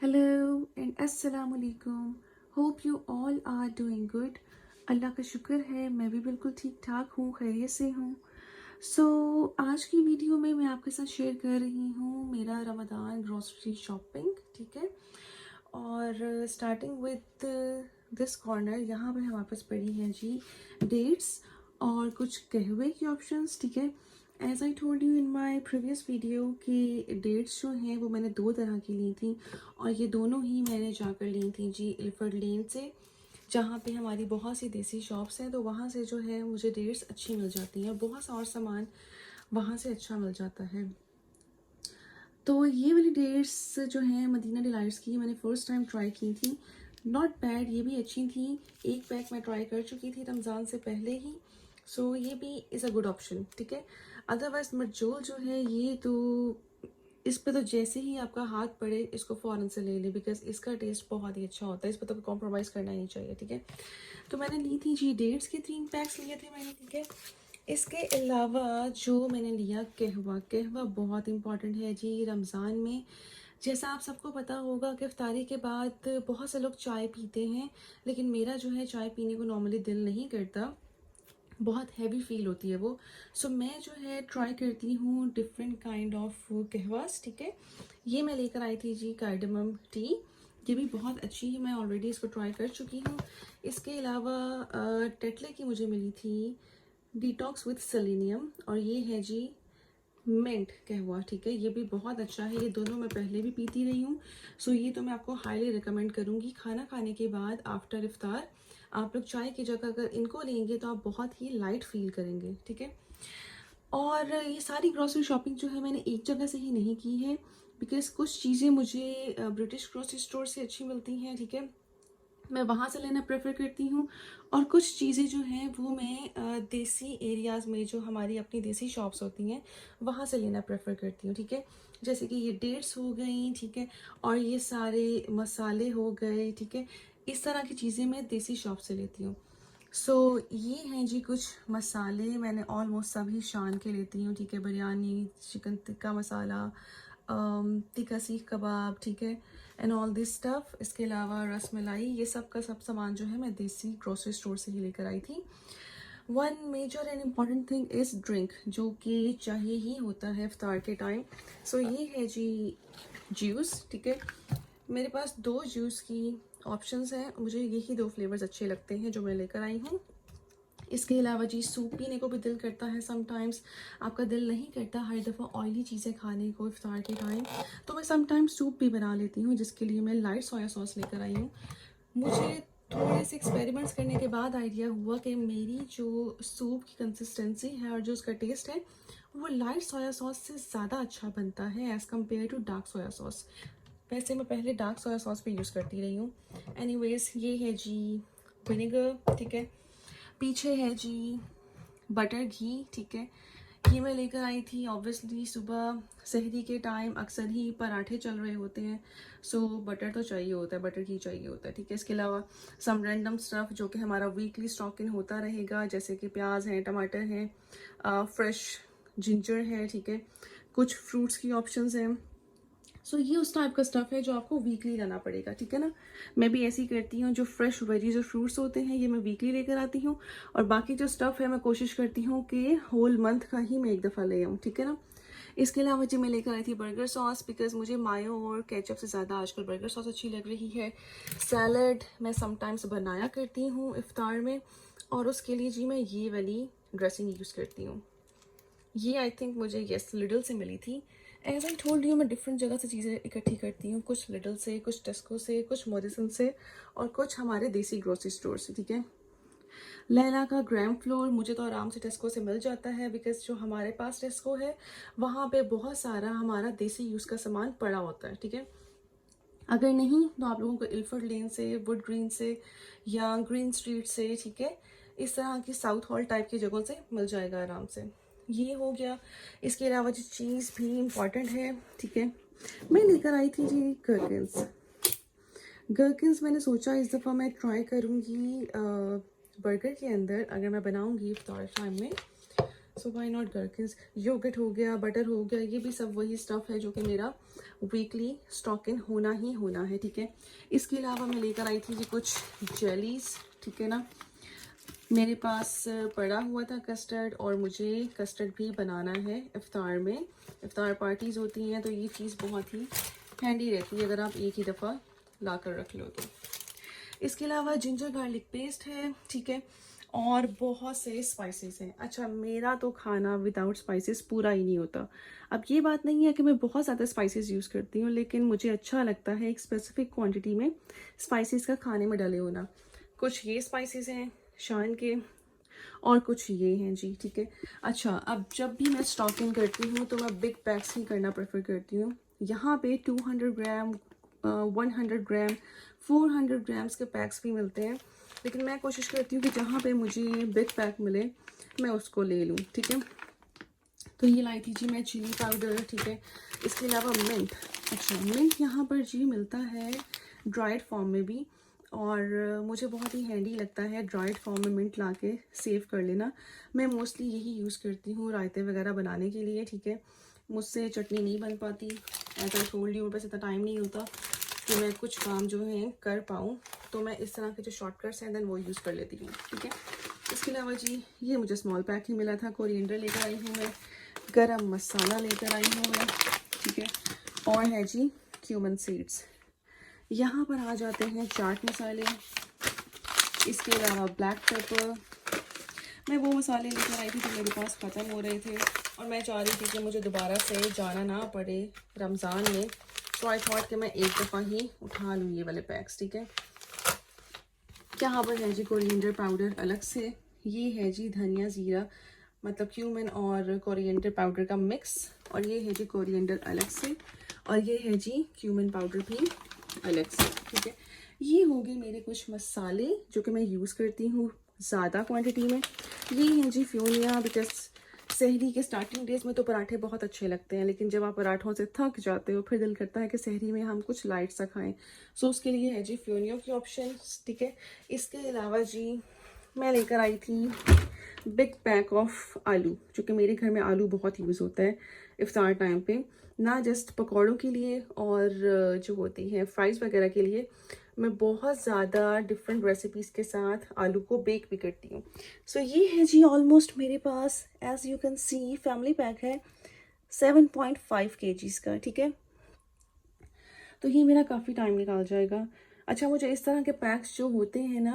Hello and अस्सलाम वालेकुम। Hope you all are doing good. अल्लाह का शुक्र है मैं भी बिल्कुल ठीक ठाक हूँ, खैरियत से हूँ। आज की वीडियो में मैं आपके साथ शेयर कर रही हूँ मेरा रमज़ान ग्रॉसरी शॉपिंग, ठीक है। और स्टार्टिंग विद दिस कॉर्नर, यहाँ पे हमारे पास पड़ी हैं जी डेट्स और कुछ कहवे की ऑप्शंस, ठीक है। As I told you in my previous video कि डेट्स जो हैं वो मैंने दो तरह की ली थी और ये दोनों ही मैंने जाकर ली थी जी इल्फर्ड लेन से, जहाँ पे हमारी बहुत सी देसी शॉप्स हैं। तो वहाँ से जो है मुझे डेट्स अच्छी मिल जाती हैं और बहुत सा और सामान वहाँ से अच्छा मिल जाता है। तो ये वाली डेट्स जो हैं मदीना डिलाइट्स की, मैंने फ़र्स्ट टाइम ट्राई की थी। नॉट बैड, ये भी अच्छी थी। एक पैक मैं ट्राई कर चुकी थी रमज़ान से पहले ही। ये भी इज़ अ गुड ऑप्शन, ठीक है। अदरवाइज मरजोल जो है ये तो, इस पे तो जैसे ही आपका हाथ पड़े इसको फ़ौरन से ले लें, बिकॉज इसका टेस्ट बहुत ही अच्छा होता है। इस पर तो कॉम्प्रोमाइज़ करना ही नहीं चाहिए, ठीक है। तो मैंने ली थी जी डेट्स के 3 पैक्स लिए थे मैंने, ठीक है। इसके अलावा जो मैंने लिया कहवा, कहवा बहुत इंपॉर्टेंट है जी रमज़ान में। जैसा आप सबको पता होगा कि इफ्तारी के बाद बहुत से लोग चाय पीते हैं, लेकिन मेरा जो है चाय पीने को नॉर्मली दिल नहीं करता, बहुत हैवी फील होती है वो। मैं जो है ट्राई करती हूँ डिफरेंट काइंड ऑफ कहवास, ठीक है। ये मैं लेकर आई थी जी कार्डमम टी, ये भी बहुत अच्छी है, मैं ऑलरेडी इसको ट्राई कर चुकी हूँ। इसके अलावा टेटले की मुझे मिली थी डिटॉक्स विथ सेलेनियम, और ये है जी मिंट कहवा, ठीक है। ये भी बहुत अच्छा है, ये दोनों मैं पहले भी पीती रही हूँ। ये तो मैं आपको हाईली रिकमेंड करूँगी। खाना खाने के बाद आफ्टर इफ्तार आप लोग चाय की जगह अगर इनको लेंगे तो आप बहुत ही लाइट फील करेंगे, ठीक है। और ये सारी ग्रॉसरी शॉपिंग जो है मैंने एक जगह से ही नहीं की है, बिकॉज कुछ चीज़ें मुझे ब्रिटिश ग्रॉसरी स्टोर से अच्छी मिलती हैं, ठीक है, मैं वहाँ से लेना प्रेफर करती हूँ। और कुछ चीज़ें जो हैं वो मैं देसी एरियाज़ में जो हमारी अपनी देसी शॉप्स होती हैं वहाँ से लेना प्रेफर करती हूँ, ठीक है। जैसे कि ये डेट्स हो गई, ठीक है, और ये सारे मसाले हो गए, ठीक है। इस तरह की चीज़ें मैं देसी शॉप से लेती हूँ। ये हैं जी कुछ मसाले, मैंने ऑलमोस्ट सभी शान के लेती हूँ, ठीक है। बिरयानी, चिकन टिक्का मसाला, टिक्का सीख कबाब, ठीक है, एंड ऑल दिस स्टफ। इसके अलावा रस मलाई, ये सब का सब सामान जो है मैं देसी ग्रोसरी स्टोर से ही लेकर आई थी। One major and important thing is drink, जो कि चाहिए ही होता है इफ्तार के टाइम। ये है जी जूस, ठीक है। मेरे पास दो जूस की ऑप्शंस हैं, मुझे यही दो फ्लेवर्स अच्छे लगते हैं जो मैं लेकर आई हूँ। इसके अलावा जी सूप पीने को भी दिल करता है समटाइम्स, आपका दिल नहीं करता हर दफ़ा ऑयली चीज़ें खाने को इफ्तार के टाइम, तो मैं समटाइम्स सूप भी बना लेती हूँ, जिसके लिए मैं लाइट सोया सॉस लेकर आई हूँ। मुझे थोड़े से एक्सपेरिमेंट्स करने के बाद आइडिया हुआ कि मेरी जो सूप की कंसिस्टेंसी है और जो उसका टेस्ट है वो लाइट सोया सॉस से ज़्यादा अच्छा बनता है as compare to dark soya sauce. वैसे मैं पहले डार्क सोया सॉस भी यूज़ करती रही हूँ। एनीवेज, ये है जी विनेगर, ठीक है। पीछे है जी बटर घी, ठीक है। ये मैं लेकर आई थी ऑब्वियसली सुबह सहरी के टाइम अक्सर ही पराठे चल रहे होते हैं, बटर तो चाहिए होता है, बटर घी चाहिए होता है, ठीक है। इसके अलावा सम रैंडम स्टफ़ जो कि हमारा वीकली स्टॉक इन होता रहेगा, जैसे कि प्याज हैं, टमाटर हैं, फ्रेश जिंजर है, ठीक है, कुछ फ्रूट्स की ऑप्शंस हैं। ये उस टाइप का स्टफ़ है जो आपको वीकली लाना पड़ेगा, ठीक है ना। मैं भी ऐसे ही करती हूँ, जो फ्रेश वेजीज और फ्रूट्स होते हैं ये मैं वीकली लेकर आती हूँ, और बाकी जो स्टफ़ है मैं कोशिश करती हूँ कि होल मंथ का ही मैं एक दफ़ा ले आऊँ, ठीक है ना। इसके अलावा जी मैं लेकर आई थी बर्गर सॉस, बिकॉज मुझे मायो और केचप से ज़्यादा आजकल बर्गर सॉस अच्छी लग रही है। सैलड मैं समटाइम्स बनाया करती हूँ इफ्तार में, और उसके लिए जी मैं ये वाली ड्रेसिंग यूज़ करती हूँ। ये आई थिंक मुझे यस लिडल से मिली थी। एज आई टोल्ड यू, मैं डिफरेंट जगह से चीज़ें इकट्ठी करती हूँ, कुछ लिडल से, कुछ टेस्को से, कुछ मोरिसन से, और कुछ हमारे देसी ग्रोसरी स्टोर से, ठीक है। लैला का ग्राम फ्लोर मुझे तो आराम से टेस्को से मिल जाता है, बिकॉज जो हमारे पास टेस्को है वहाँ पे बहुत सारा हमारा देसी यूज़ का सामान पड़ा होता है, ठीक है। अगर नहीं तो आप लोगों को इल्फर्ड लेन से, वुड ग्रीन से, या ग्रीन स्ट्रीट से, ठीक है, इस तरह की साउथ हॉल टाइप की जगहों से मिल जाएगा आराम से। ये हो गया। इसके अलावा जो चीज़ भी इम्पॉर्टेंट है, ठीक है, मैं लेकर आई थी जी गरकिन्स। गरकिन्स मैंने सोचा इस दफ़ा मैं ट्राई करूँगी बर्गर के अंदर अगर मैं बनाऊँगी इफ्तार टाइम में, वाई नॉट गरकिन्स। योगर्ट हो गया, बटर हो गया, ये भी सब वही स्टफ़ है जो कि मेरा वीकली स्टॉक इन होना ही होना है, ठीक है। इसके अलावा मैं लेकर आई थी जी कुछ जेलीज़, ठीक है ना। मेरे पास पड़ा हुआ था कस्टर्ड, और मुझे कस्टर्ड भी बनाना है इफ्तार में। इफ्तार पार्टीज़ होती हैं तो ये चीज़ बहुत ही हैंडी रहती है अगर आप एक ही दफ़ा ला कर रख लो तो। इसके अलावा जिंजर गार्लिक पेस्ट है, ठीक है, और बहुत से स्पाइसेस हैं। अच्छा, मेरा तो खाना विदाउट स्पाइसेस पूरा ही नहीं होता। अब ये बात नहीं है कि मैं बहुत ज़्यादा स्पाइसेस यूज़ करती हूँ, लेकिन मुझे अच्छा लगता है एक स्पेसिफिक क्वांटिटी में स्पाइसेस का खाने में डले होना। कुछ ये स्पाइसेस हैं शान के, और कुछ ये हैं जी, ठीक है। अच्छा, अब जब भी मैं स्टॉकिंग करती हूँ तो मैं बिग पैक्स ही करना प्रेफर करती हूँ। यहाँ पे 200 ग्राम, 100 ग्राम, 400 ग्राम्स के पैक्स भी मिलते हैं, लेकिन मैं कोशिश करती हूँ कि जहाँ पे मुझे बिग पैक मिले मैं उसको ले लूँ, ठीक है। तो ये लाई थी जी मैं चिली पाउडर, ठीक है। इसके अलावा मिंट, अच्छा मिंट यहाँ पर जी मिलता है ड्राइड फॉर्म में भी, और मुझे बहुत ही हैंडी लगता है ड्राइड फॉर्म में मिंट ला के सेव कर लेना। मैं मोस्टली यही यूज़ करती हूँ रायते वगैरह बनाने के लिए, ठीक है। मुझसे चटनी नहीं बन पाती, एज आई टोल्ड यू, मेरे पास इतना टाइम नहीं होता कि मैं कुछ काम जो है कर पाऊँ, तो मैं इस तरह के जो शॉर्टकट्स हैं देन वो यूज़ कर लेती हूँ, ठीक है। इसके अलावा जी ये मुझे स्मॉल पैक ही मिला था, कोरिएंडर लेकर आई हूँ मैं, गरम मसाला लेकर आई हूँ मैं, ठीक है, और है जी क्यूमन सीड्स। यहाँ पर आ जाते हैं चाट मसाले, इसके अलावा ब्लैक पेपर। मैं वो मसाले लेकर आई थी जो मेरे पास ख़त्म हो रहे थे, और मैं चाह रही थी कि मुझे दोबारा से जाना ना पड़े रमज़ान में, तो आई थॉट कि मैं एक दफ़ा ही उठा लूँ ये वाले पैक्स, ठीक है। यहाँ पर है जी कोरिएंडर पाउडर अलग से, ये है जी धनिया ज़ीरा मतलब क्यूमिन और कोरिएंडर पाउडर का मिक्स, और ये है जी कोरिएंडर अलग से, और ये है जी क्यूमिन पाउडर भी अलग से, ठीक है। ये होंगे मेरे कुछ मसाले जो कि मैं यूज़ करती हूँ ज़्यादा क्वांटिटी में। ये हैं जी फ्योनिया, बिकॉज सहरी के स्टार्टिंग डेज में तो पराठे बहुत अच्छे लगते हैं, लेकिन जब आप पराठों से थक जाते हो फिर दिल करता है कि सहरी में हम कुछ लाइट सा खाएं, सो उसके लिए है जी फ्योनिया की ऑप्शन, ठीक है। इसके अलावा जी मैं लेकर आई थी बिग पैक ऑफ आलू, जो कि मेरे घर में आलू बहुत यूज़ होता है इफ्तार टाइम पे, ना जस्ट पकौड़ों के लिए और जो होती है फ्राइज़ वगैरह के लिए, मैं बहुत ज़्यादा डिफरेंट रेसिपीज़ के साथ आलू को बेक भी करती हूँ। सो ये है जी ऑलमोस्ट मेरे पास, as you can see family pack है 7.5 kgs का, ठीक है। तो ये मेरा काफ़ी टाइम निकाल जाएगा। अच्छा, मुझे इस तरह के पैक्स जो होते हैं ना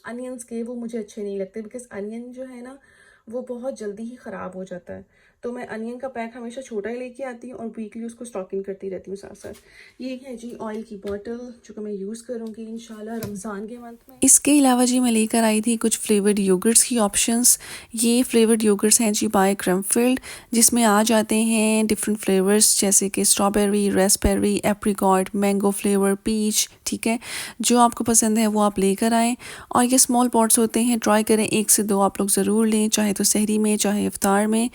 अनियंस के, वो मुझे अच्छे नहीं लगते, बिकॉज अनियन जो है ना वो बहुत जल्दी ही ख़राब हो जाता है, तो मैं अनियन का पैक हमेशा छोटा ही लेके आती हूँ और वीकली उसको स्टॉकिंग करती रहती हूँ साथ साथ। ये है जी ऑयल की बॉटल जो कि मैं यूज़ करूँगी इंशाल्लाह रमज़ान के मंथ में। इसके अलावा जी मैं लेकर आई थी कुछ फ्लेवर्ड योगर्ट्स की ऑप्शंस। ये फ्लेवर्ड योगर्ट्स हैं जी बाय क्रमफील्ड, जिसमें आ जाते हैं डिफरेंट फ्लेवर्स जैसे कि strawberry, raspberry, apricot, mango flavour, peach, ठीक है। जो आपको पसंद है वो आप लेकर आएँ, और ये स्मॉल पॉट्स होते हैं, ट्राई करें 1 से 2 आप लोग ज़रूर लें, चाहे तो सहरी में चाहे इफ्तार में,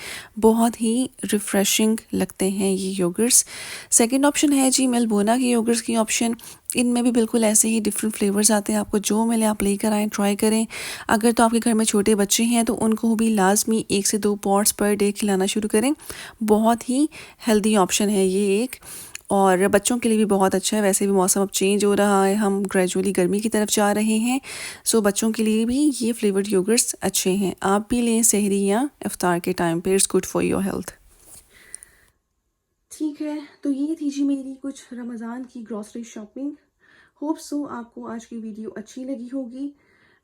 बहुत ही रिफ़्रेशिंग लगते हैं ये योगर्ट्स। सेकंड ऑप्शन है जी मेलबोना के योगर्ट्स की ऑप्शन। इनमें भी बिल्कुल ऐसे ही डिफरेंट फ्लेवर्स आते हैं, आपको जो मिले आप लेकर आएँ, ट्राई करें। अगर तो आपके घर में छोटे बच्चे हैं तो उनको भी लाजमी 1 से 2 पॉट्स पर डे खिलाना शुरू करें, बहुत ही हेल्दी ऑप्शन है ये एक, और बच्चों के लिए भी बहुत अच्छा है। वैसे भी मौसम अब चेंज हो रहा है, हम ग्रेजुअली गर्मी की तरफ जा रहे हैं, सो बच्चों के लिए भी ये फ्लेवर्ड योगर्ट्स अच्छे हैं, आप भी लें सहरी या इफ्तार के टाइम पे, it's good for your health. ठीक है, तो ये थी जी मेरी कुछ रमज़ान की ग्रॉसरी शॉपिंग। होप सो आपको आज की वीडियो अच्छी लगी होगी।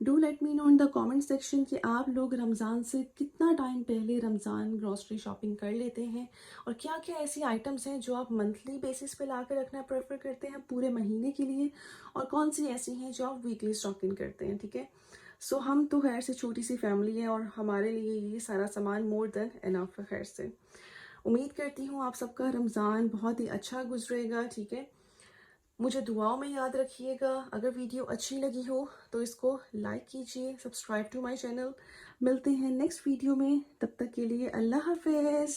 Do let me know in the comment section कि आप लोग रमज़ान से कितना टाइम पहले रमज़ान ग्रॉसरी शॉपिंग कर लेते हैं, और क्या क्या ऐसी आइटम्स हैं जो आप मंथली बेसिस पे ला कर रखना प्रेफर करते हैं पूरे महीने के लिए, और कौन सी ऐसी हैं जो आप वीकली स्टॉकिंग करते हैं, ठीक है। सो हम तो खैर से छोटी सी फैमिली है और हमारे लिए ये सारा सामान मोर देन इनफ है। खैर से उम्मीद करती हूँ आप सबका रमज़ान बहुत ही अच्छा गुजरेगा, ठीक है। मुझे दुआओं में याद रखिएगा। अगर वीडियो अच्छी लगी हो तो इसको लाइक कीजिए, सब्सक्राइब टू माय चैनल। मिलते हैं नेक्स्ट वीडियो में, तब तक के लिए अल्लाह हाफिज़।